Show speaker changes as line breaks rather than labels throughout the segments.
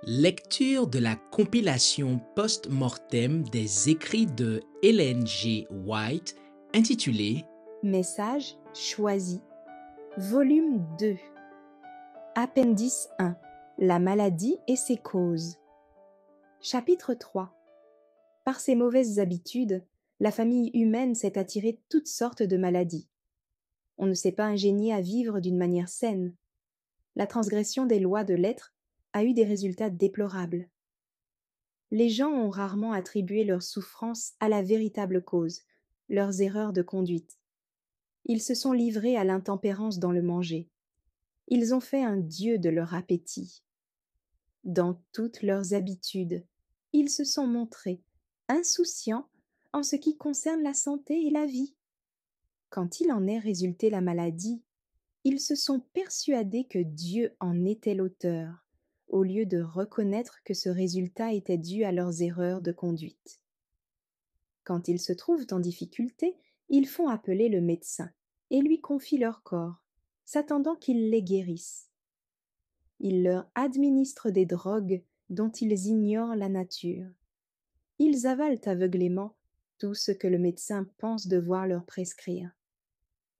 Lecture de la compilation post-mortem des écrits de Ellen G. White intitulée
Message choisi. Volume 2. Appendice 1. La maladie et ses causes. Chapitre 3. Par ses mauvaises habitudes, la famille humaine s'est attirée toutes sortes de maladies. On ne s'est pas ingénié à vivre d'une manière saine. La transgression des lois de l'être a eu des résultats déplorables. Les gens ont rarement attribué leurs souffrances à la véritable cause, leurs erreurs de conduite. Ils se sont livrés à l'intempérance dans le manger. Ils ont fait un dieu de leur appétit. Dans toutes leurs habitudes, ils se sont montrés insouciants en ce qui concerne la santé et la vie. Quand il en est résulté la maladie, ils se sont persuadés que Dieu en était l'auteur, au lieu de reconnaître que ce résultat était dû à leurs erreurs de conduite. Quand ils se trouvent en difficulté, ils font appeler le médecin et lui confient leur corps, s'attendant qu'il les guérisse. Ils leur administrent des drogues dont ils ignorent la nature. Ils avalent aveuglément tout ce que le médecin pense devoir leur prescrire.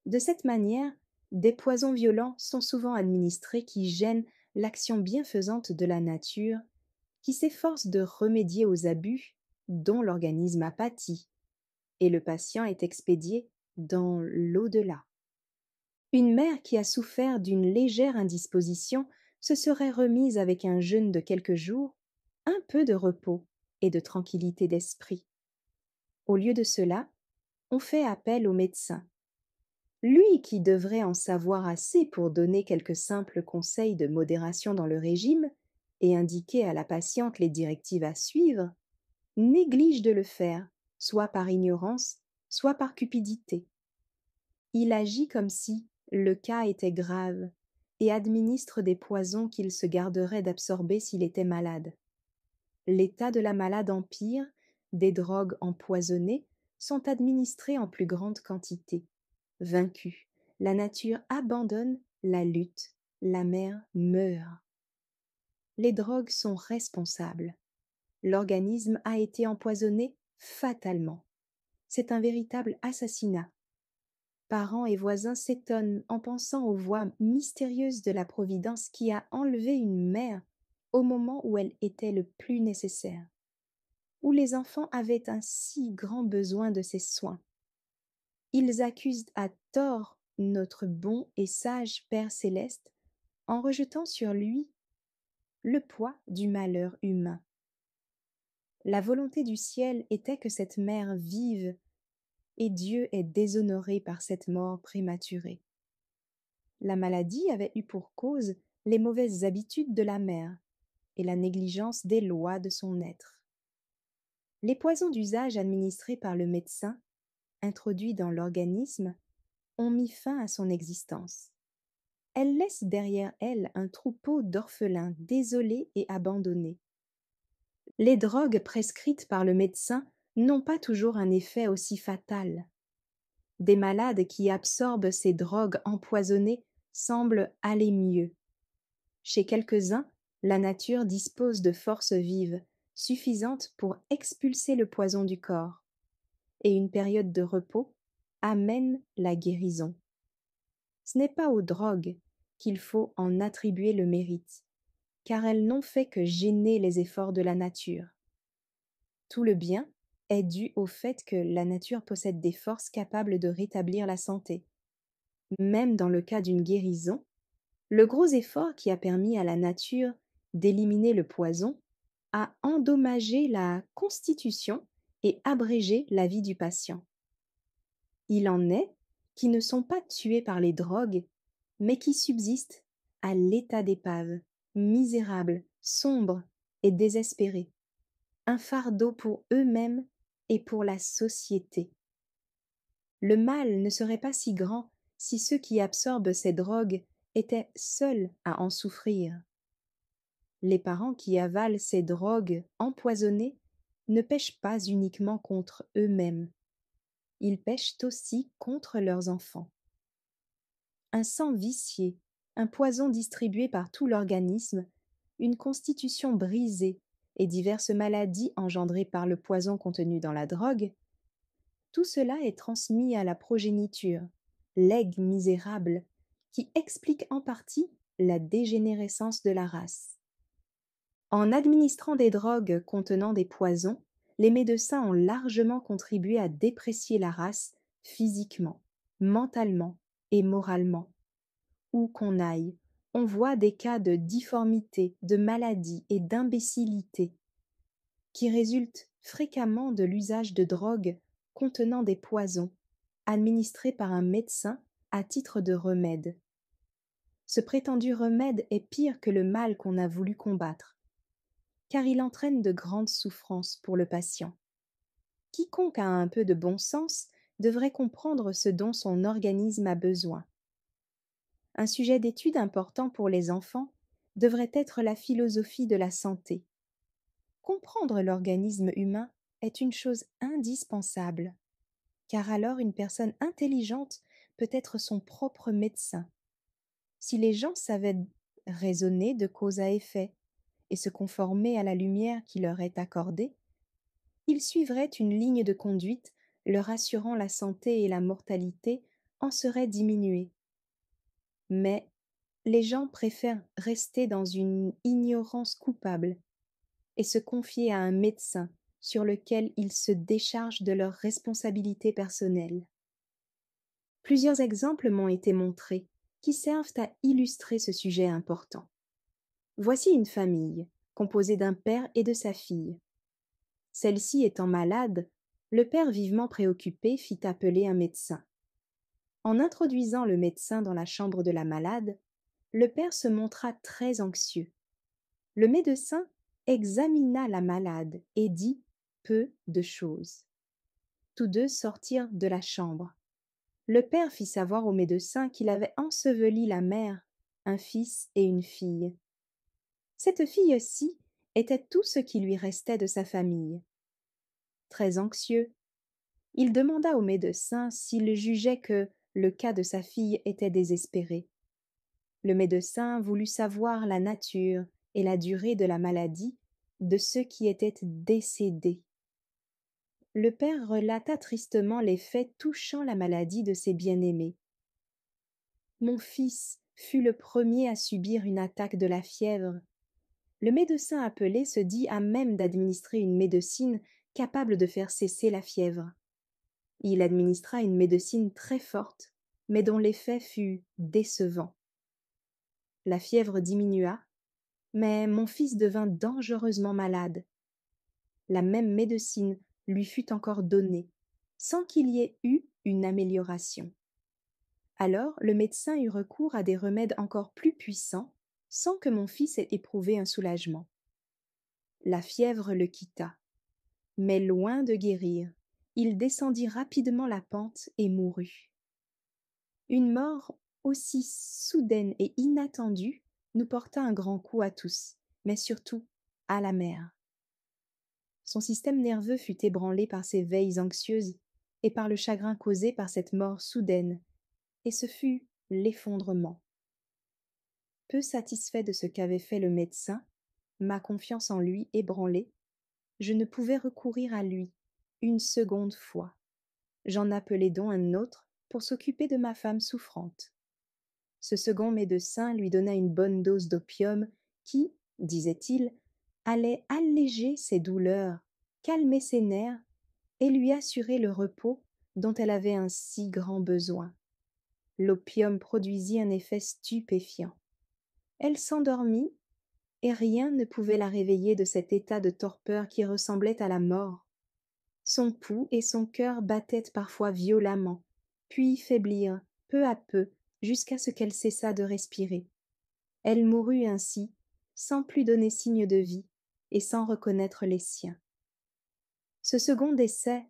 De cette manière, des poisons violents sont souvent administrés qui gênent l'action bienfaisante de la nature, qui s'efforce de remédier aux abus dont l'organisme a pâti, et le patient est expédié dans l'au-delà. Une mère qui a souffert d'une légère indisposition se serait remise avec un jeûne de quelques jours, un peu de repos et de tranquillité d'esprit. Au lieu de cela, on fait appel au médecin. Lui qui devrait en savoir assez pour donner quelques simples conseils de modération dans le régime et indiquer à la patiente les directives à suivre, néglige de le faire, soit par ignorance, soit par cupidité. Il agit comme si le cas était grave et administre des poisons qu'il se garderait d'absorber s'il était malade. L'état de la malade empire, des drogues empoisonnées sont administrées en plus grande quantité. Vaincue, la nature abandonne la lutte, la mère meurt. Les drogues sont responsables. L'organisme a été empoisonné fatalement. C'est un véritable assassinat. Parents et voisins s'étonnent en pensant aux voies mystérieuses de la Providence qui a enlevé une mère au moment où elle était le plus nécessaire, où les enfants avaient un si grand besoin de ses soins. Ils accusent à tort notre bon et sage Père céleste en rejetant sur lui le poids du malheur humain. La volonté du ciel était que cette mère vive, et Dieu est déshonoré par cette mort prématurée. La maladie avait eu pour cause les mauvaises habitudes de la mère et la négligence des lois de son être. Les poisons d'usage administrés par le médecin, introduits dans l'organisme, ont mis fin à son existence. Elle laisse derrière elle un troupeau d'orphelins désolés et abandonnés. Les drogues prescrites par le médecin n'ont pas toujours un effet aussi fatal. Des malades qui absorbent ces drogues empoisonnées semblent aller mieux. Chez quelques-uns, la nature dispose de forces vives, suffisantes pour expulser le poison du corps, et une période de repos amène la guérison. Ce n'est pas aux drogues qu'il faut en attribuer le mérite, car elles n'ont fait que gêner les efforts de la nature. Tout le bien est dû au fait que la nature possède des forces capables de rétablir la santé. Même dans le cas d'une guérison, le gros effort qui a permis à la nature d'éliminer le poison a endommagé la constitution et abrégé la vie du patient. Il en est qui ne sont pas tués par les drogues, mais qui subsistent à l'état d'épave, misérables, sombres et désespérés, un fardeau pour eux-mêmes et pour la société. Le mal ne serait pas si grand si ceux qui absorbent ces drogues étaient seuls à en souffrir. Les parents qui avalent ces drogues empoisonnées ne pêchent pas uniquement contre eux-mêmes, ils pêchent aussi contre leurs enfants. Un sang vicié, un poison distribué par tout l'organisme, une constitution brisée et diverses maladies engendrées par le poison contenu dans la drogue, tout cela est transmis à la progéniture, legs misérable, qui explique en partie la dégénérescence de la race. En administrant des drogues contenant des poisons, les médecins ont largement contribué à déprécier la race physiquement, mentalement et moralement. Où qu'on aille, on voit des cas de difformité, de maladie et d'imbécilité qui résultent fréquemment de l'usage de drogues contenant des poisons administrés par un médecin à titre de remède. Ce prétendu remède est pire que le mal qu'on a voulu combattre, car il entraîne de grandes souffrances pour le patient. Quiconque a un peu de bon sens devrait comprendre ce dont son organisme a besoin. Un sujet d'étude important pour les enfants devrait être la philosophie de la santé. Comprendre l'organisme humain est une chose indispensable, car alors une personne intelligente peut être son propre médecin. Si les gens savaient raisonner de cause à effet et se conformer à la lumière qui leur est accordée, ils suivraient une ligne de conduite leur assurant la santé et la mortalité en seraient diminuées. Mais les gens préfèrent rester dans une ignorance coupable et se confier à un médecin sur lequel ils se déchargent de leurs responsabilités personnelles. Plusieurs exemples m'ont été montrés qui servent à illustrer ce sujet important. Voici une famille composée d'un père et de sa fille. Celle-ci étant malade, le père vivement préoccupé fit appeler un médecin. En introduisant le médecin dans la chambre de la malade, le père se montra très anxieux. Le médecin examina la malade et dit peu de choses. Tous deux sortirent de la chambre. Le père fit savoir au médecin qu'il avait enseveli la mère, un fils et une fille. Cette fille-ci était tout ce qui lui restait de sa famille. Très anxieux, il demanda au médecin s'il jugeait que le cas de sa fille était désespéré. Le médecin voulut savoir la nature et la durée de la maladie de ceux qui étaient décédés. Le père relata tristement les faits touchant la maladie de ses bien-aimés. Mon fils fut le premier à subir une attaque de la fièvre. Le médecin appelé se dit à même d'administrer une médecine capable de faire cesser la fièvre. Il administra une médecine très forte, mais dont l'effet fut décevant. La fièvre diminua, mais mon fils devint dangereusement malade. La même médecine lui fut encore donnée, sans qu'il y ait eu une amélioration. Alors le médecin eut recours à des remèdes encore plus puissants, sans que mon fils ait éprouvé un soulagement. La fièvre le quitta, mais loin de guérir, il descendit rapidement la pente et mourut. Une mort aussi soudaine et inattendue nous porta un grand coup à tous, mais surtout à la mère. Son système nerveux fut ébranlé par ces veilles anxieuses et par le chagrin causé par cette mort soudaine, et ce fut l'effondrement. Peu satisfait de ce qu'avait fait le médecin, ma confiance en lui ébranlée, je ne pouvais recourir à lui une seconde fois. J'en appelai donc un autre pour s'occuper de ma femme souffrante. Ce second médecin lui donna une bonne dose d'opium qui, disait-il, allait alléger ses douleurs, calmer ses nerfs et lui assurer le repos dont elle avait un si grand besoin. L'opium produisit un effet stupéfiant. Elle s'endormit et rien ne pouvait la réveiller de cet état de torpeur qui ressemblait à la mort. Son pouls et son cœur battaient parfois violemment, puis faiblirent peu à peu jusqu'à ce qu'elle cessât de respirer. Elle mourut ainsi, sans plus donner signe de vie et sans reconnaître les siens. Ce second décès,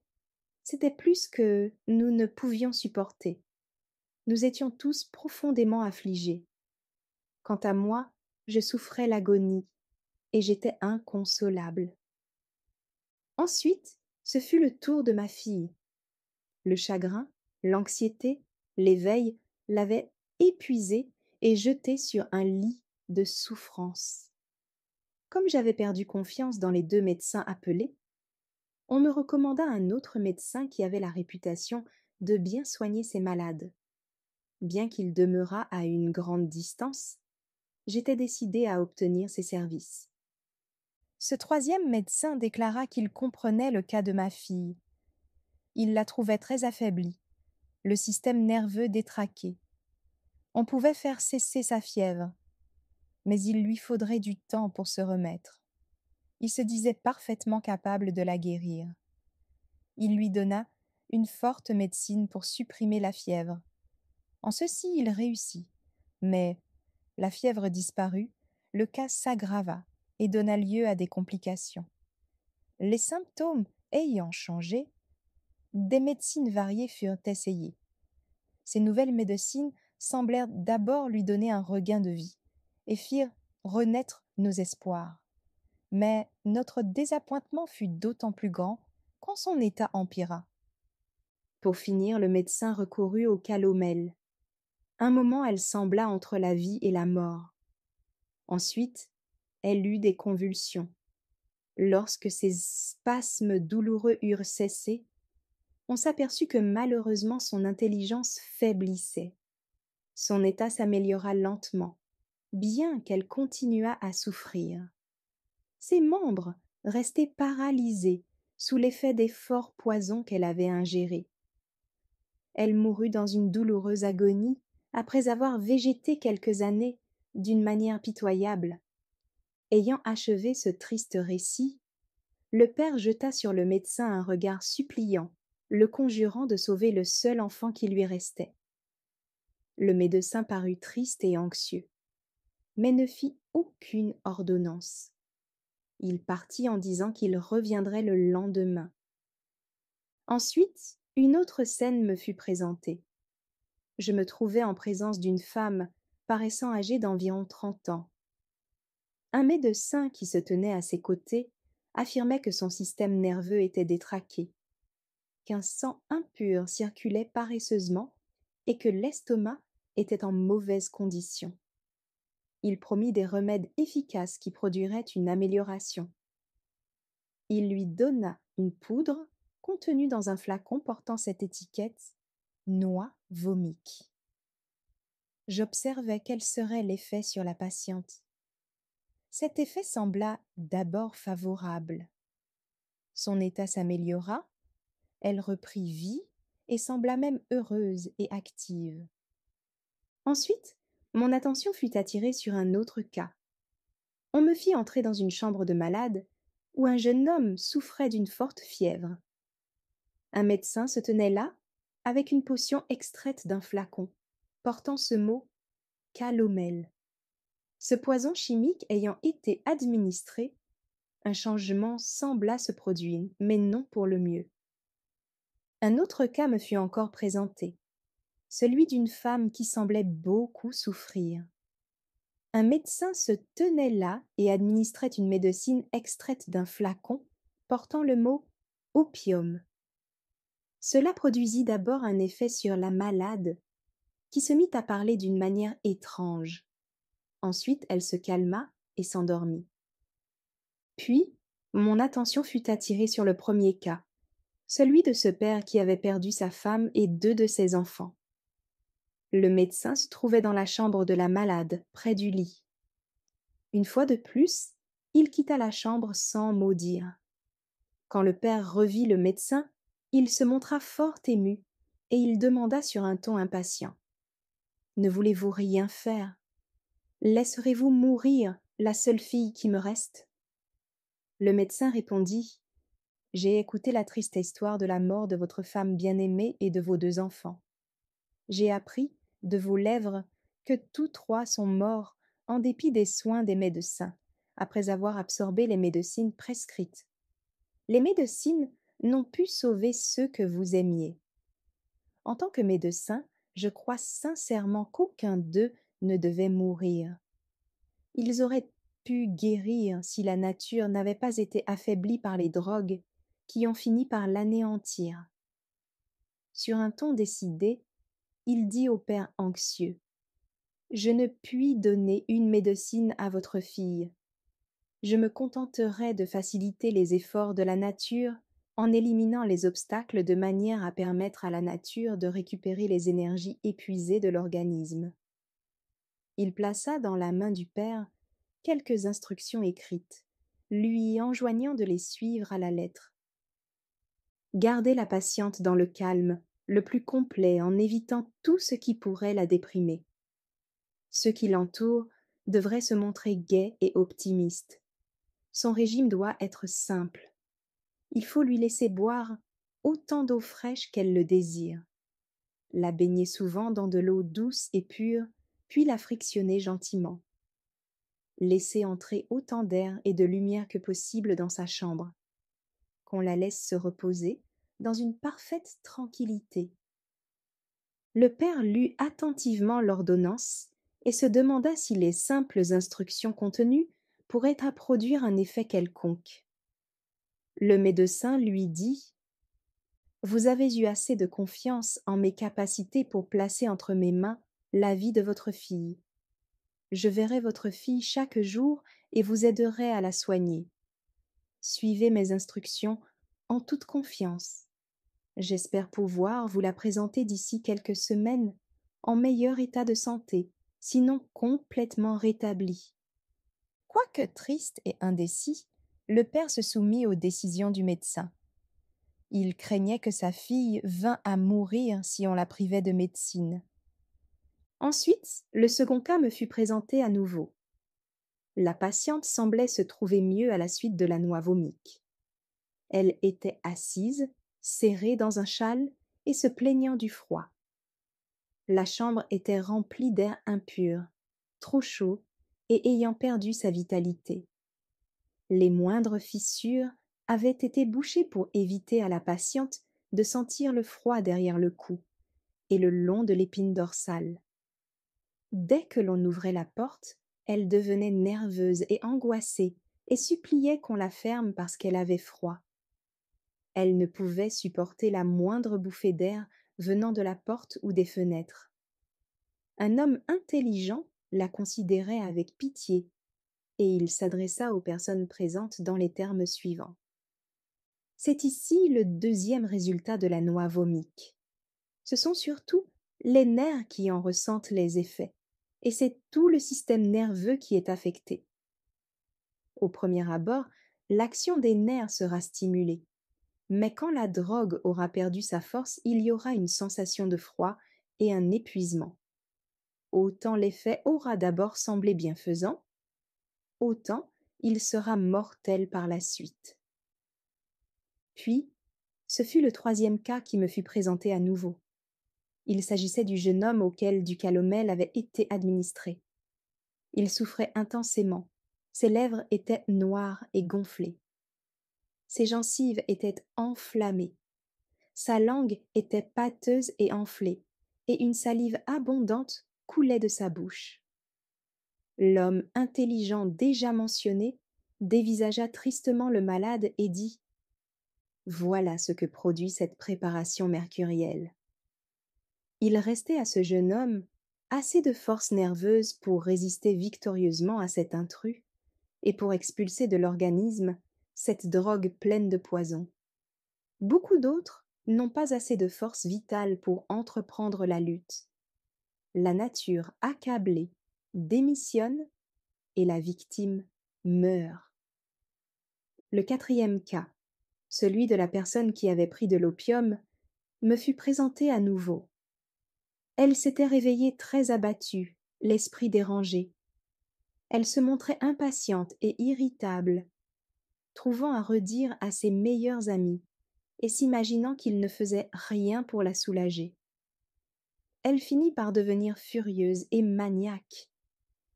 c'était plus que nous ne pouvions supporter. Nous étions tous profondément affligés. Quant à moi, je souffrais l'agonie et j'étais inconsolable. Ensuite, ce fut le tour de ma fille. Le chagrin, l'anxiété, l'éveil l'avaient épuisée et jetée sur un lit de souffrance. Comme j'avais perdu confiance dans les 2 médecins appelés, on me recommanda un autre médecin qui avait la réputation de bien soigner ses malades. Bien qu'il demeurât à une grande distance, j'étais décidée à obtenir ses services. Ce troisième médecin déclara qu'il comprenait le cas de ma fille. Il la trouvait très affaiblie, le système nerveux détraqué. On pouvait faire cesser sa fièvre, mais il lui faudrait du temps pour se remettre. Il se disait parfaitement capable de la guérir. Il lui donna une forte médecine pour supprimer la fièvre. En ceci, il réussit, mais la fièvre disparut, le cas s'aggrava et donna lieu à des complications. Les symptômes ayant changé, des médecines variées furent essayées. Ces nouvelles médecines semblèrent d'abord lui donner un regain de vie et firent renaître nos espoirs. Mais notre désappointement fut d'autant plus grand quand son état empira. Pour finir, le médecin recourut au calomel. Un moment, elle sembla entre la vie et la mort. Ensuite, elle eut des convulsions. Lorsque ces spasmes douloureux eurent cessé, on s'aperçut que malheureusement son intelligence faiblissait. Son état s'améliora lentement, bien qu'elle continuât à souffrir. Ses membres restaient paralysés sous l'effet des forts poisons qu'elle avait ingérés. Elle mourut dans une douloureuse agonie après avoir végété quelques années d'une manière pitoyable. Ayant achevé ce triste récit, le père jeta sur le médecin un regard suppliant, le conjurant de sauver le seul enfant qui lui restait. Le médecin parut triste et anxieux, mais ne fit aucune ordonnance. Il partit en disant qu'il reviendrait le lendemain. Ensuite, une autre scène me fut présentée. Je me trouvais en présence d'une femme paraissant âgée d'environ 30 ans. Un médecin qui se tenait à ses côtés affirmait que son système nerveux était détraqué, qu'un sang impur circulait paresseusement et que l'estomac était en mauvaise condition. Il promit des remèdes efficaces qui produiraient une amélioration. Il lui donna une poudre contenue dans un flacon portant cette étiquette « noix vomique ». J'observai quel serait l'effet sur la patiente. Cet effet sembla d'abord favorable. Son état s'améliora, elle reprit vie et sembla même heureuse et active. Ensuite, mon attention fut attirée sur un autre cas. On me fit entrer dans une chambre de malade où un jeune homme souffrait d'une forte fièvre. Un médecin se tenait là avec une potion extraite d'un flacon, portant ce mot « calomel ». Ce poison chimique ayant été administré, un changement sembla se produire, mais non pour le mieux. Un autre cas me fut encore présenté, celui d'une femme qui semblait beaucoup souffrir. Un médecin se tenait là et administrait une médecine extraite d'un flacon portant le mot « opium ». Cela produisit d'abord un effet sur la malade, qui se mit à parler d'une manière étrange. Ensuite, elle se calma et s'endormit. Puis, mon attention fut attirée sur le premier cas, celui de ce père qui avait perdu sa femme et 2 de ses enfants. Le médecin se trouvait dans la chambre de la malade, près du lit. Une fois de plus, il quitta la chambre sans mot dire. Quand le père revit le médecin, il se montra fort ému et il demanda sur un ton impatient. « Ne voulez-vous rien faire? Laisserez-vous mourir la seule fille qui me reste ?» Le médecin répondit « J'ai écouté la triste histoire de la mort de votre femme bien-aimée et de vos 2 enfants. J'ai appris de vos lèvres que tous 3 sont morts en dépit des soins des médecins, après avoir absorbé les médecines prescrites. Les médecines n'ont pu sauver ceux que vous aimiez. En tant que médecin, je crois sincèrement qu'aucun d'eux ne devait mourir. Ils auraient pu guérir si la nature n'avait pas été affaiblie par les drogues qui ont fini par l'anéantir. » Sur un ton décidé, il dit au père anxieux « Je ne puis donner une médecine à votre fille. je me contenterai de faciliter les efforts de la nature en éliminant les obstacles de manière à permettre à la nature de récupérer les énergies épuisées de l'organisme. Il plaça dans la main du père quelques instructions écrites, lui enjoignant de les suivre à la lettre. Gardez la patiente dans le calme le plus complet en évitant tout ce qui pourrait la déprimer. Ceux qui l'entourent devraient se montrer gais et optimistes. Son régime doit être simple. Il faut lui laisser boire autant d'eau fraîche qu'elle le désire, la baigner souvent dans de l'eau douce et pure, puis la frictionner gentiment. Laisser entrer autant d'air et de lumière que possible dans sa chambre. Qu'on la laisse se reposer dans une parfaite tranquillité. Le père lut attentivement l'ordonnance et se demanda si les simples instructions contenues pourraient produire un effet quelconque. Le médecin lui dit « Vous avez eu assez de confiance en mes capacités pour placer entre mes mains la vie de votre fille. Je verrai votre fille chaque jour et vous aiderai à la soigner. Suivez mes instructions en toute confiance. J'espère pouvoir vous la présenter d'ici quelques semaines en meilleur état de santé, sinon complètement rétablie. » Quoique triste et indécis, le père se soumit aux décisions du médecin. Il craignait que sa fille vînt à mourir si on la privait de médecine. Ensuite, le second cas me fut présenté à nouveau. La patiente semblait se trouver mieux à la suite de la noix vomique. Elle était assise, serrée dans un châle et se plaignant du froid. La chambre était remplie d'air impur, trop chaud et ayant perdu sa vitalité. Les moindres fissures avaient été bouchées pour éviter à la patiente de sentir le froid derrière le cou et le long de l'épine dorsale. Dès que l'on ouvrait la porte, elle devenait nerveuse et angoissée et suppliait qu'on la ferme parce qu'elle avait froid. Elle ne pouvait supporter la moindre bouffée d'air venant de la porte ou des fenêtres. Un homme intelligent la considérait avec pitié, et il s'adressa aux personnes présentes dans les termes suivants. C'est ici le deuxième résultat de la noix vomique. Ce sont surtout les nerfs qui en ressentent les effets, et c'est tout le système nerveux qui est affecté. Au premier abord, l'action des nerfs sera stimulée, mais quand la drogue aura perdu sa force, il y aura une sensation de froid et un épuisement. Autant l'effet aura d'abord semblé bienfaisant, autant il sera mortel par la suite. Puis, ce fut le troisième cas qui me fut présenté à nouveau. Il s'agissait du jeune homme auquel du calomel avait été administré. Il souffrait intensément, ses lèvres étaient noires et gonflées. Ses gencives étaient enflammées. Sa langue était pâteuse et enflée, et une salive abondante coulait de sa bouche. L'homme intelligent déjà mentionné dévisagea tristement le malade et dit « Voilà ce que produit cette préparation mercurielle. » Il restait à ce jeune homme assez de force nerveuse pour résister victorieusement à cet intrus et pour expulser de l'organisme cette drogue pleine de poison. Beaucoup d'autres n'ont pas assez de force vitale pour entreprendre la lutte. La nature accablée démissionne et la victime meurt. Le quatrième cas, celui de la personne qui avait pris de l'opium, me fut présenté à nouveau. Elle s'était réveillée très abattue, l'esprit dérangé. Elle se montrait impatiente et irritable, trouvant à redire à ses meilleurs amis et s'imaginant qu'il ne faisait rien pour la soulager. Elle finit par devenir furieuse et maniaque.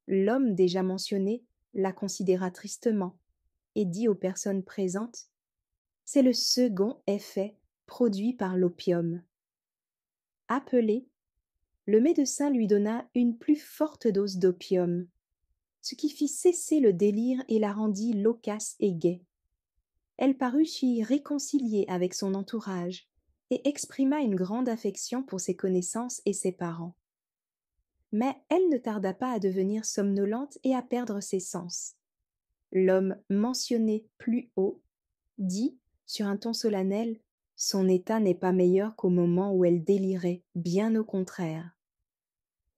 L'homme déjà mentionné la considéra tristement et dit aux personnes présentes « C'est le second effet produit par l'opium. » Appelé, le médecin lui donna une plus forte dose d'opium, ce qui fit cesser le délire et la rendit loquace et gaie. Elle parut s'y réconcilier avec son entourage et exprima une grande affection pour ses connaissances et ses parents. Mais elle ne tarda pas à devenir somnolente et à perdre ses sens. L'homme mentionné plus haut dit, sur un ton solennel, son état n'est pas meilleur qu'au moment où elle délirait, bien au contraire.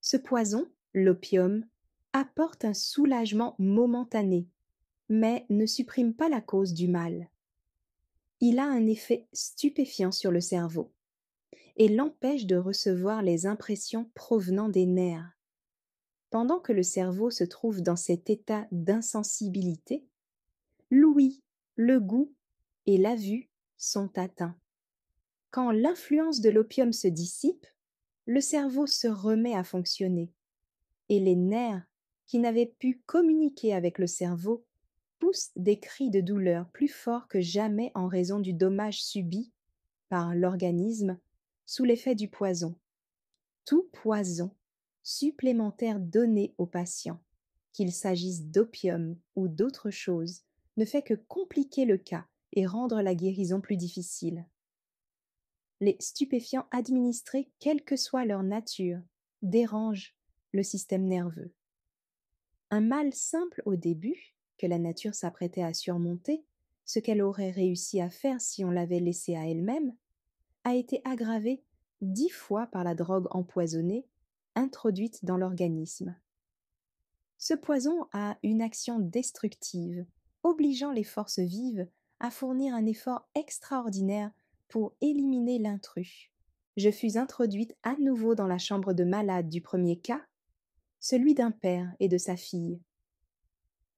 Ce poison, l'opium, apporte un soulagement momentané, mais ne supprime pas la cause du mal. Il a un effet stupéfiant sur le cerveau et l'empêche de recevoir les impressions provenant des nerfs. Pendant que le cerveau se trouve dans cet état d'insensibilité, l'ouïe, le goût et la vue sont atteints. Quand l'influence de l'opium se dissipe, le cerveau se remet à fonctionner et les nerfs, qui n'avaient pu communiquer avec le cerveau, poussent des cris de douleur plus forts que jamais en raison du dommage subi par l'organisme sous l'effet du poison. Tout poison supplémentaire donné au patient, qu'il s'agisse d'opium ou d'autre chose, ne fait que compliquer le cas et rendre la guérison plus difficile. Les stupéfiants administrés, quelle que soit leur nature, dérangent le système nerveux. Un mal simple au début, que la nature s'apprêtait à surmonter, ce qu'elle aurait réussi à faire si on l'avait laissée à elle-même, a été aggravé 10 fois par la drogue empoisonnée introduite dans l'organisme. Ce poison a une action destructive, obligeant les forces vives à fournir un effort extraordinaire pour éliminer l'intrus. Je fus introduite à nouveau dans la chambre de malade du premier cas, celui d'un père et de sa fille.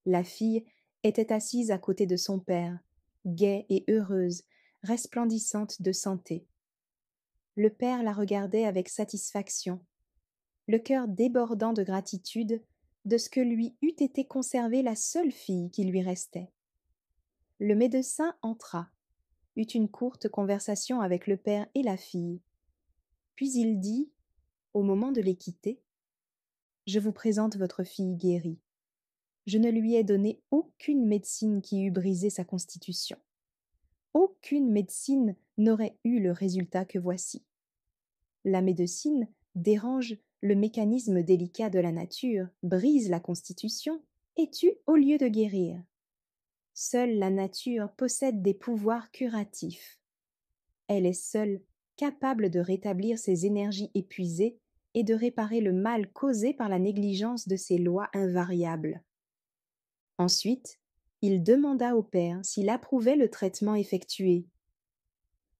La fille était assise à côté de son père, gaie et heureuse, resplendissante de santé. Le père la regardait avec satisfaction, le cœur débordant de gratitude de ce que lui eût été conservée la seule fille qui lui restait. Le médecin entra, eut une courte conversation avec le père et la fille. Puis il dit, au moment de les quitter, « Je vous présente votre fille guérie. Je ne lui ai donné aucune médecine qui eût brisé sa constitution. Aucune médecine n'aurait eu le résultat que voici. La médecine dérange le mécanisme délicat de la nature, brise la constitution et tue au lieu de guérir. Seule la nature possède des pouvoirs curatifs. Elle est seule capable de rétablir ses énergies épuisées et de réparer le mal causé par la négligence de ses lois invariables. » Ensuite, il demanda au père s'il approuvait le traitement effectué.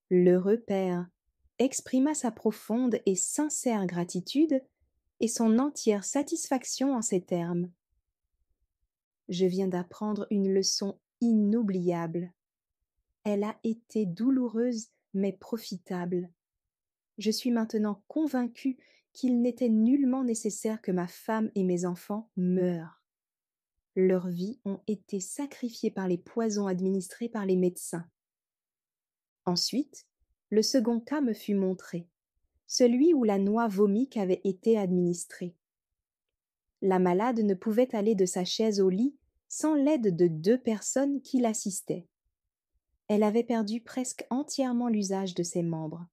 L'heureux père exprima sa profonde et sincère gratitude et son entière satisfaction en ces termes. Je viens d'apprendre une leçon inoubliable. Elle a été douloureuse mais profitable. Je suis maintenant convaincu qu'il n'était nullement nécessaire que ma femme et mes enfants meurent. Leurs vies ont été sacrifiées par les poisons administrés par les médecins. Ensuite, le second cas me fut montré, celui où la noix vomique avait été administrée. La malade ne pouvait aller de sa chaise au lit sans l'aide de 2 personnes qui l'assistaient. Elle avait perdu presque entièrement l'usage de ses membres.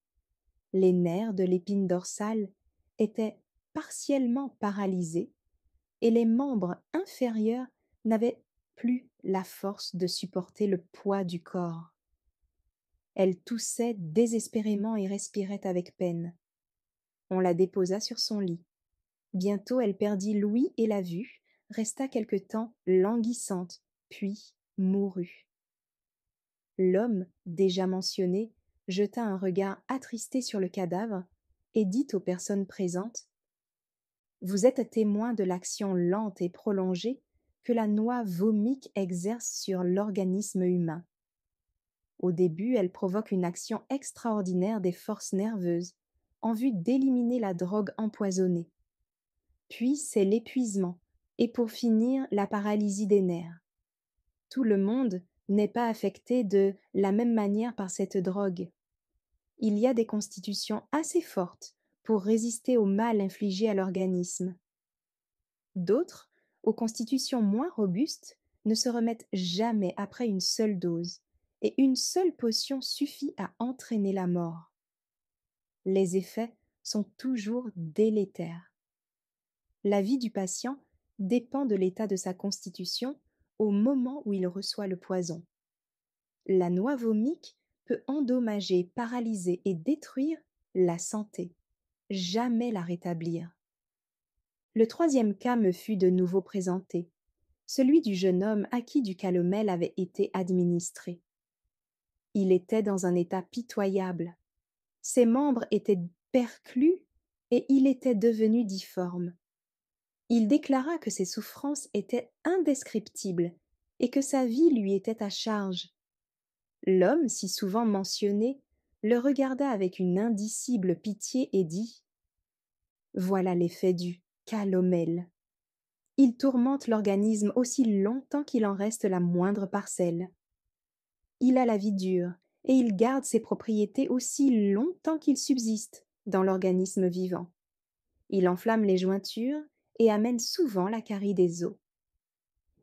Les nerfs de l'épine dorsale étaient partiellement paralysés et les membres inférieurs n'avaient plus la force de supporter le poids du corps. Elle toussait désespérément et respirait avec peine. On la déposa sur son lit. Bientôt elle perdit l'ouïe et la vue, resta quelque temps languissante, puis mourut. L'homme, déjà mentionné, jeta un regard attristé sur le cadavre et dit aux personnes présentes : « Vous êtes témoins de l'action lente et prolongée que la noix vomique exerce sur l'organisme humain. Au début, elle provoque une action extraordinaire des forces nerveuses en vue d'éliminer la drogue empoisonnée. Puis c'est l'épuisement et pour finir la paralysie des nerfs. Tout le monde n'est pas affecté de la même manière par cette drogue. Il y a des constitutions assez fortes pour résister au mal infligé à l'organisme. D'autres, aux constitutions moins robustes, ne se remettent jamais après une seule dose, et une seule potion suffit à entraîner la mort. Les effets sont toujours délétères. La vie du patient dépend de l'état de sa constitution au moment où il reçoit le poison. La noix vomique peut endommager, paralyser et détruire la santé, jamais la rétablir. Le troisième cas me fut de nouveau présenté, celui du jeune homme à qui du calomel avait été administré. Il était dans un état pitoyable. Ses membres étaient perclus et il était devenu difforme. Il déclara que ses souffrances étaient indescriptibles et que sa vie lui était à charge. L'homme, si souvent mentionné, le regarda avec une indicible pitié et dit : « Voilà l'effet du calomel. Il tourmente l'organisme aussi longtemps qu'il en reste la moindre parcelle. Il a la vie dure, et il garde ses propriétés aussi longtemps qu'il subsiste dans l'organisme vivant. Il enflamme les jointures et amène souvent la carie des os.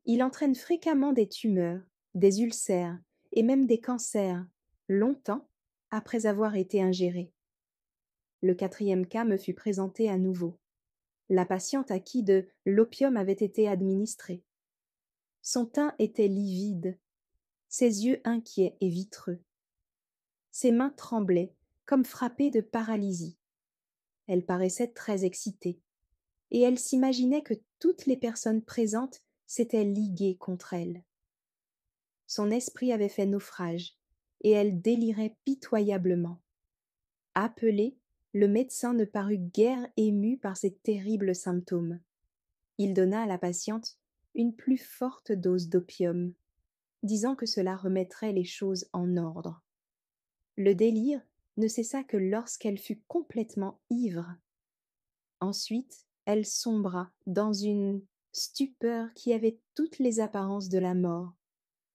Il entraîne fréquemment des tumeurs, des ulcères et même des cancers, longtemps après avoir été ingéré. » Le quatrième cas me fut présenté à nouveau. La patiente à qui de l'opium avait été administré. Son teint était livide, ses yeux inquiets et vitreux. Ses mains tremblaient, comme frappées de paralysie. Elle paraissait très excitée, et elle s'imaginait que toutes les personnes présentes s'étaient liguées contre elle. Son esprit avait fait naufrage, et elle délirait pitoyablement. Appelé, le médecin ne parut guère ému par ces terribles symptômes. Il donna à la patiente une plus forte dose d'opium, disant que cela remettrait les choses en ordre. Le délire ne cessa que lorsqu'elle fut complètement ivre. Ensuite, elle sombra dans une stupeur qui avait toutes les apparences de la mort.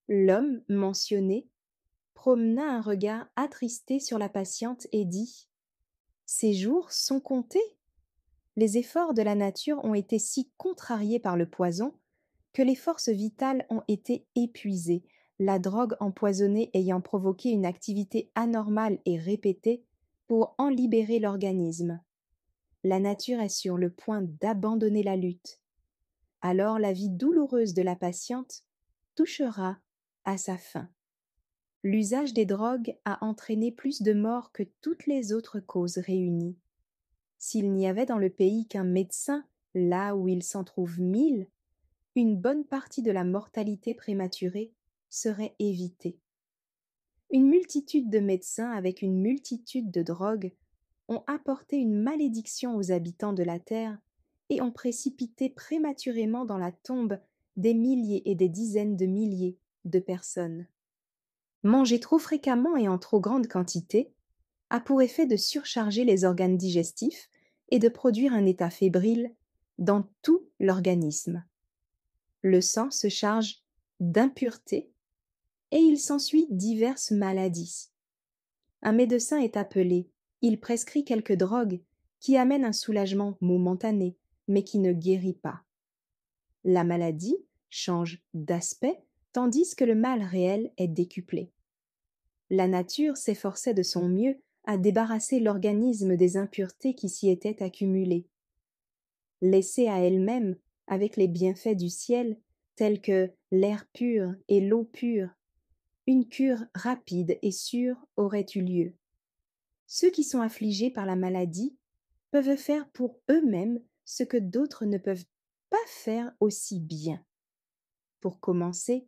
L'homme mentionné promena un regard attristé sur la patiente et dit : « Ces jours sont comptés. Les efforts de la nature ont été si contrariés par le poison que les forces vitales ont été épuisées, la drogue empoisonnée ayant provoqué une activité anormale et répétée pour en libérer l'organisme. La nature est sur le point d'abandonner la lutte. Alors la vie douloureuse de la patiente touchera à sa fin. L'usage des drogues a entraîné plus de morts que toutes les autres causes réunies. S'il n'y avait dans le pays qu'un médecin, là où il s'en trouve 1000, une bonne partie de la mortalité prématurée serait évitée. Une multitude de médecins avec une multitude de drogues ont apporté une malédiction aux habitants de la terre et ont précipité prématurément dans la tombe des milliers et des dizaines de milliers de personnes. Manger trop fréquemment et en trop grande quantité a pour effet de surcharger les organes digestifs et de produire un état fébrile dans tout l'organisme. Le sang se charge d'impuretés et il s'ensuit diverses maladies. Un médecin est appelé, il prescrit quelques drogues qui amènent un soulagement momentané, mais qui ne guérit pas. La maladie change d'aspect tandis que le mal réel est décuplé. La nature s'efforçait de son mieux à débarrasser l'organisme des impuretés qui s'y étaient accumulées. Laissée à elle-même, avec les bienfaits du ciel, tels que l'air pur et l'eau pure, une cure rapide et sûre aurait eu lieu. Ceux qui sont affligés par la maladie peuvent faire pour eux-mêmes ce que d'autres ne peuvent pas faire aussi bien. Pour commencer,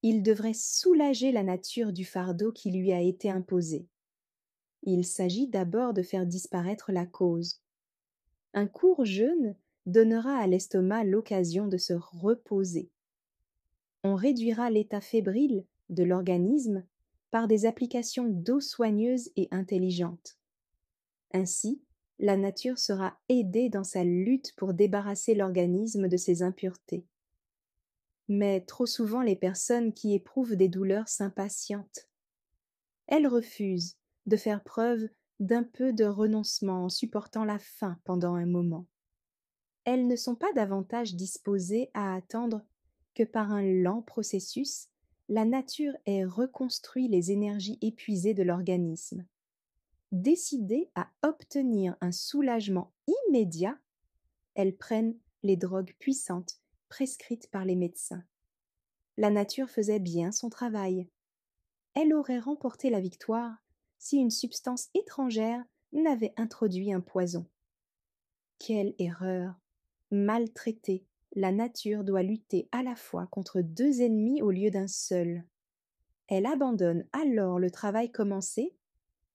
ils devraient soulager la nature du fardeau qui lui a été imposé. Il s'agit d'abord de faire disparaître la cause. Un court jeûne donnera à l'estomac l'occasion de se reposer. On réduira l'état fébrile de l'organisme par des applications d'eau soigneuse et intelligente. Ainsi, la nature sera aidée dans sa lutte pour débarrasser l'organisme de ses impuretés. Mais trop souvent les personnes qui éprouvent des douleurs s'impatientent. Elles refusent de faire preuve d'un peu de renoncement en supportant la faim pendant un moment. Elles ne sont pas davantage disposées à attendre que par un lent processus, la nature ait reconstruit les énergies épuisées de l'organisme. Décidées à obtenir un soulagement immédiat, elles prennent les drogues puissantes prescrites par les médecins. la nature faisait bien son travail. Elle aurait remporté la victoire si une substance étrangère n'avait introduit un poison. Quelle erreur! Maltraitée, la nature doit lutter à la fois contre deux ennemis au lieu d'un seul. Elle abandonne alors le travail commencé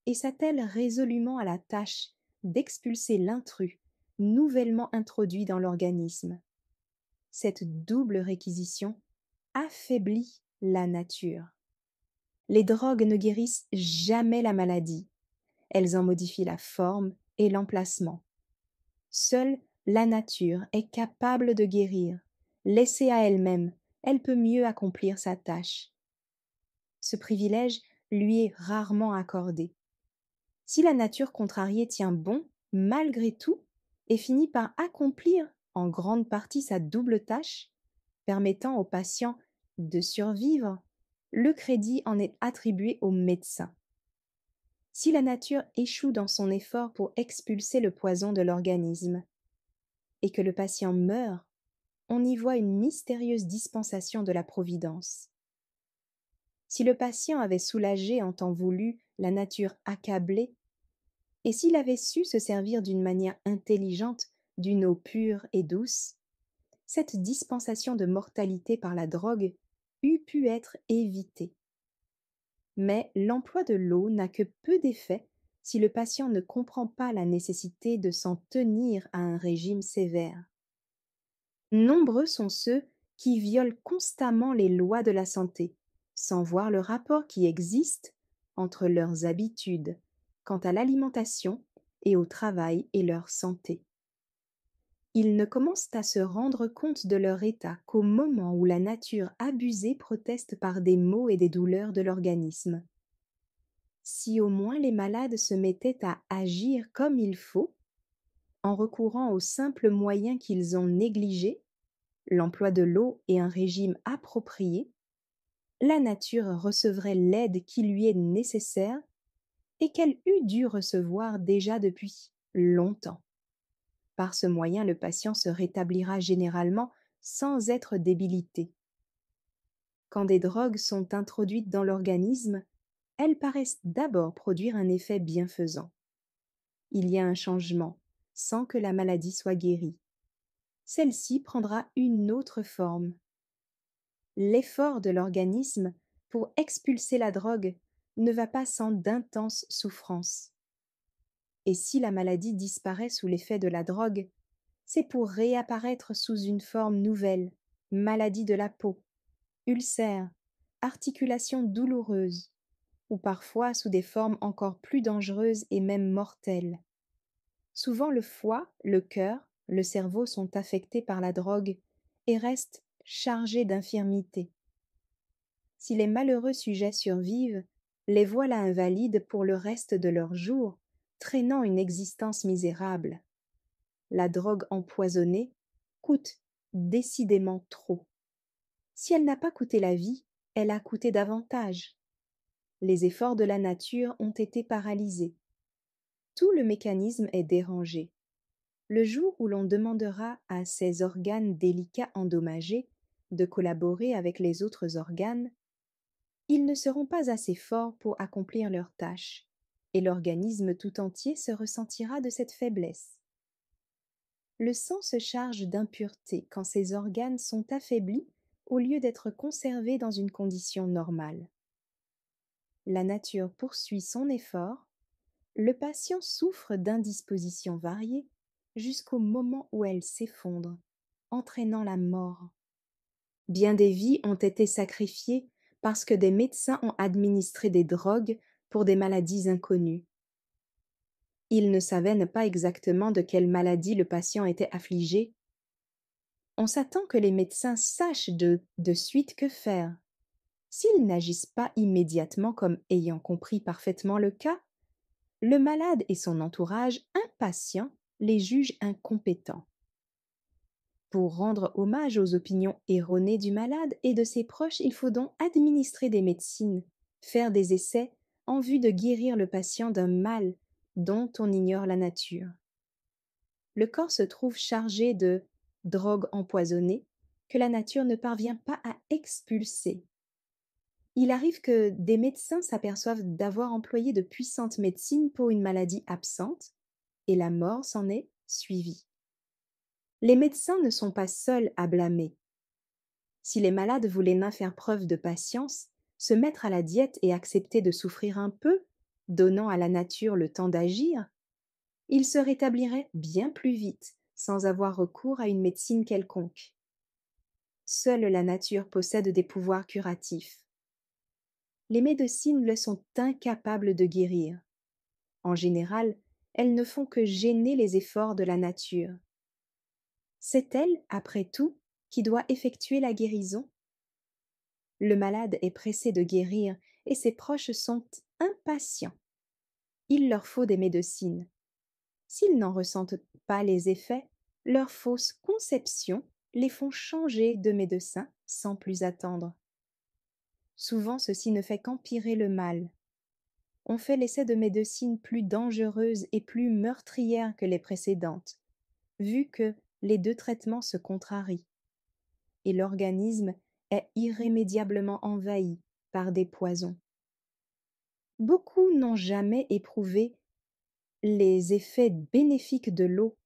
et s'attelle résolument à la tâche d'expulser l'intrus nouvellement introduit dans l'organisme. Cette double réquisition affaiblit la nature. Les drogues ne guérissent jamais la maladie, elles en modifient la forme et l'emplacement. Seule la nature est capable de guérir. Laissée à elle-même, elle peut mieux accomplir sa tâche. Ce privilège lui est rarement accordé. Si la nature contrariée tient bon, malgré tout, et finit par accomplir en grande partie sa double tâche, permettant au patient de survivre, le crédit en est attribué au médecin. Si la nature échoue dans son effort pour expulser le poison de l'organisme, et que le patient meurt, on y voit une mystérieuse dispensation de la Providence. Si le patient avait soulagé en temps voulu la nature accablée, et s'il avait su se servir d'une manière intelligente d'une eau pure et douce, cette dispensation de mortalité par la drogue eût pu être évitée. Mais l'emploi de l'eau n'a que peu d'effet si le patient ne comprend pas la nécessité de s'en tenir à un régime sévère. Nombreux sont ceux qui violent constamment les lois de la santé, sans voir le rapport qui existe entre leurs habitudes quant à l'alimentation et au travail et leur santé. Ils ne commencent à se rendre compte de leur état qu'au moment où la nature abusée proteste par des maux et des douleurs de l'organisme. Si au moins les malades se mettaient à agir comme il faut, en recourant aux simples moyens qu'ils ont négligés, l'emploi de l'eau et un régime approprié, la nature recevrait l'aide qui lui est nécessaire et qu'elle eût dû recevoir déjà depuis longtemps. Par ce moyen, le patient se rétablira généralement sans être débilité. Quand des drogues sont introduites dans l'organisme, elles paraissent d'abord produire un effet bienfaisant. Il y a un changement, sans que la maladie soit guérie. Celle-ci prendra une autre forme. L'effort de l'organisme pour expulser la drogue ne va pas sans d'intenses souffrances. Et si la maladie disparaît sous l'effet de la drogue, c'est pour réapparaître sous une forme nouvelle, maladie de la peau, ulcère, articulation douloureuse, ou parfois sous des formes encore plus dangereuses et même mortelles. Souvent le foie, le cœur, le cerveau sont affectés par la drogue et restent chargés d'infirmités. Si les malheureux sujets survivent, les voilà invalides pour le reste de leurs jours, traînant une existence misérable. La drogue empoisonnée coûte décidément trop. Si elle n'a pas coûté la vie, elle a coûté davantage. Les efforts de la nature ont été paralysés. Tout le mécanisme est dérangé. Le jour où l'on demandera à ces organes délicats endommagés de collaborer avec les autres organes, ils ne seront pas assez forts pour accomplir leur tâche, et l'organisme tout entier se ressentira de cette faiblesse. Le sang se charge d'impuretés quand ces organes sont affaiblis au lieu d'être conservés dans une condition normale. La nature poursuit son effort, le patient souffre d'indispositions variées jusqu'au moment où elle s'effondre, entraînant la mort. Bien des vies ont été sacrifiées parce que des médecins ont administré des drogues pour des maladies inconnues. Ils ne savaient pas exactement de quelle maladie le patient était affligé. On s'attend que les médecins sachent de suite que faire. S'ils n'agissent pas immédiatement comme ayant compris parfaitement le cas, le malade et son entourage impatients les jugent incompétents. Pour rendre hommage aux opinions erronées du malade et de ses proches, il faut donc administrer des médecines, faire des essais en vue de guérir le patient d'un mal dont on ignore la nature. Le corps se trouve chargé de drogues empoisonnées que la nature ne parvient pas à expulser. Il arrive que des médecins s'aperçoivent d'avoir employé de puissantes médecines pour une maladie absente, et la mort s'en est suivie. Les médecins ne sont pas seuls à blâmer. Si les malades voulaient nain faire preuve de patience, se mettre à la diète et accepter de souffrir un peu, donnant à la nature le temps d'agir, ils se rétabliraient bien plus vite, sans avoir recours à une médecine quelconque. Seule la nature possède des pouvoirs curatifs. Les médecines le sont incapables de guérir. En général, elles ne font que gêner les efforts de la nature. C'est elle, après tout, qui doit effectuer la guérison. Le malade est pressé de guérir et ses proches sont impatients. Il leur faut des médecines. S'ils n'en ressentent pas les effets, leurs fausses conceptions les font changer de médecin sans plus attendre. Souvent, ceci ne fait qu'empirer le mal. On fait l'essai de médecines plus dangereuses et plus meurtrières que les précédentes, vu que les deux traitements se contrarient, et l'organisme est irrémédiablement envahi par des poisons. Beaucoup n'ont jamais éprouvé les effets bénéfiques de l'eau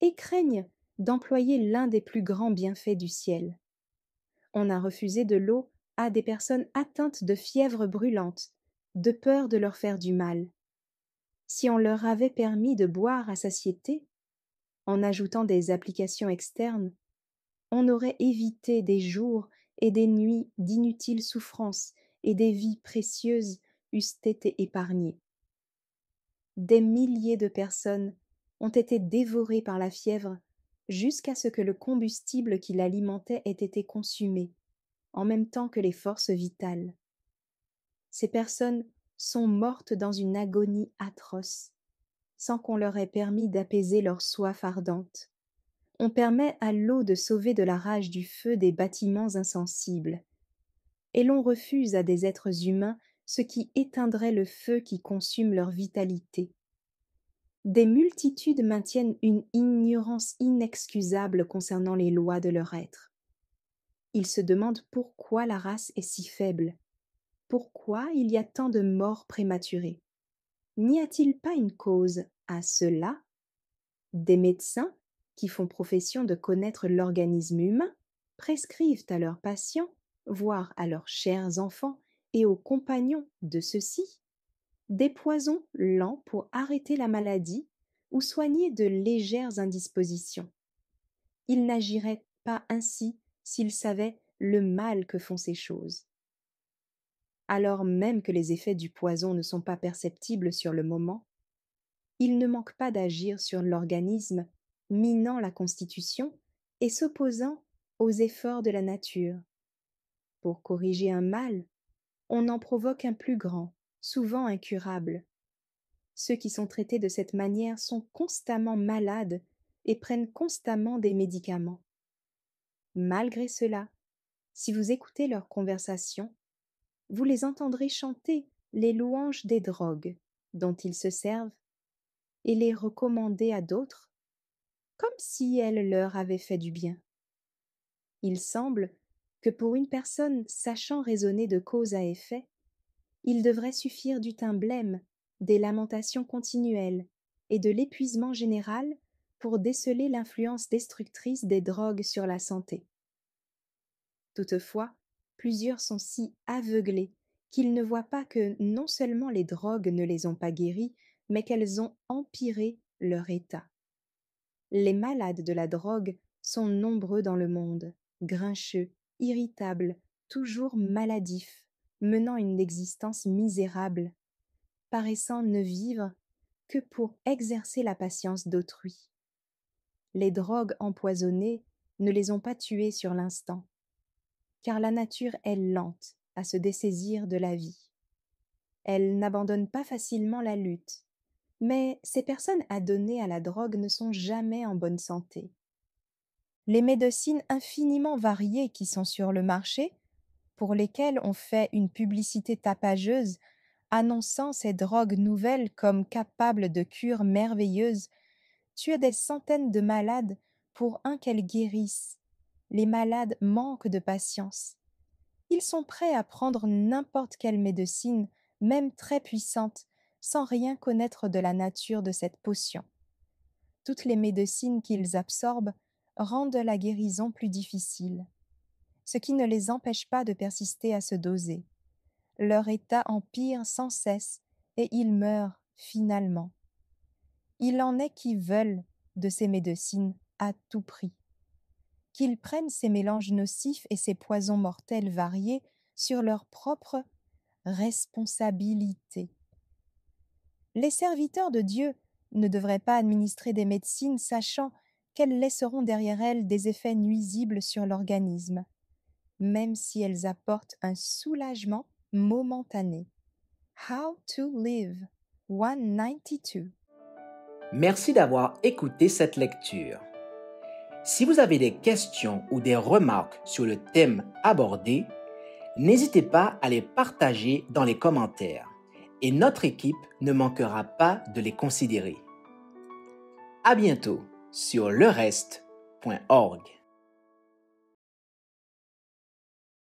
et craignent d'employer l'un des plus grands bienfaits du ciel. On a refusé de l'eau à des personnes atteintes de fièvre brûlante, de peur de leur faire du mal. Si on leur avait permis de boire à satiété, en ajoutant des applications externes, on aurait évité des jours et des nuits d'inutiles souffrances et des vies précieuses eussent été épargnées. Des milliers de personnes ont été dévorées par la fièvre jusqu'à ce que le combustible qui l'alimentait ait été consumé, en même temps que les forces vitales. Ces personnes sont mortes dans une agonie atroce, sans qu'on leur ait permis d'apaiser leur soif ardente. On permet à l'eau de sauver de la rage du feu des bâtiments insensibles, et l'on refuse à des êtres humains ce qui éteindrait le feu qui consume leur vitalité. Des multitudes maintiennent une ignorance inexcusable concernant les lois de leur être. Ils se demandent pourquoi la race est si faible, pourquoi il y a tant de morts prématurées. N'y a-t-il pas une cause à cela? Des médecins, qui font profession de connaître l'organisme humain, prescrivent à leurs patients, voire à leurs chers enfants et aux compagnons de ceux-ci, des poisons lents pour arrêter la maladie ou soigner de légères indispositions. Ils n'agiraient pas ainsi s'ils savaient le mal que font ces choses. Alors même que les effets du poison ne sont pas perceptibles sur le moment, il ne manque pas d'agir sur l'organisme, minant la constitution et s'opposant aux efforts de la nature. Pour corriger un mal, on en provoque un plus grand, souvent incurable. Ceux qui sont traités de cette manière sont constamment malades et prennent constamment des médicaments. Malgré cela, si vous écoutez leurs conversations, vous les entendrez chanter les louanges des drogues dont ils se servent et les recommander à d'autres, comme si elles leur avaient fait du bien. Il semble que pour une personne sachant raisonner de cause à effet, il devrait suffire du teint blême, des lamentations continuelles et de l'épuisement général pour déceler l'influence destructrice des drogues sur la santé. Toutefois, plusieurs sont si aveuglés qu'ils ne voient pas que non seulement les drogues ne les ont pas guéris, mais qu'elles ont empiré leur état. Les malades de la drogue sont nombreux dans le monde, grincheux, irritables, toujours maladifs, menant une existence misérable, paraissant ne vivre que pour exercer la patience d'autrui. Les drogues empoisonnées ne les ont pas tués sur l'instant, car la nature est lente à se dessaisir de la vie. Elle n'abandonne pas facilement la lutte, mais ces personnes adonnées à la drogue ne sont jamais en bonne santé. Les médecines infiniment variées qui sont sur le marché, pour lesquelles on fait une publicité tapageuse, annonçant ces drogues nouvelles comme capables de cures merveilleuses, tuent des centaines de malades pour un qu'elles guérissent, les malades manquent de patience. Ils sont prêts à prendre n'importe quelle médecine, même très puissante, sans rien connaître de la nature de cette potion. Toutes les médecines qu'ils absorbent rendent la guérison plus difficile, ce qui ne les empêche pas de persister à se doser. Leur état empire sans cesse et ils meurent finalement. Il en est qui veulent de ces médecines à tout prix. Qu'ils prennent ces mélanges nocifs et ces poisons mortels variés sur leur propre responsabilité. Les serviteurs de Dieu ne devraient pas administrer des médecines sachant qu'elles laisseront derrière elles des effets nuisibles sur l'organisme, même si elles apportent un soulagement momentané. How to Live 192.
Merci d'avoir écouté cette lecture. Si vous avez des questions ou des remarques sur le thème abordé, n'hésitez pas à les partager dans les commentaires et notre équipe ne manquera pas de les considérer. À bientôt sur lereste.org.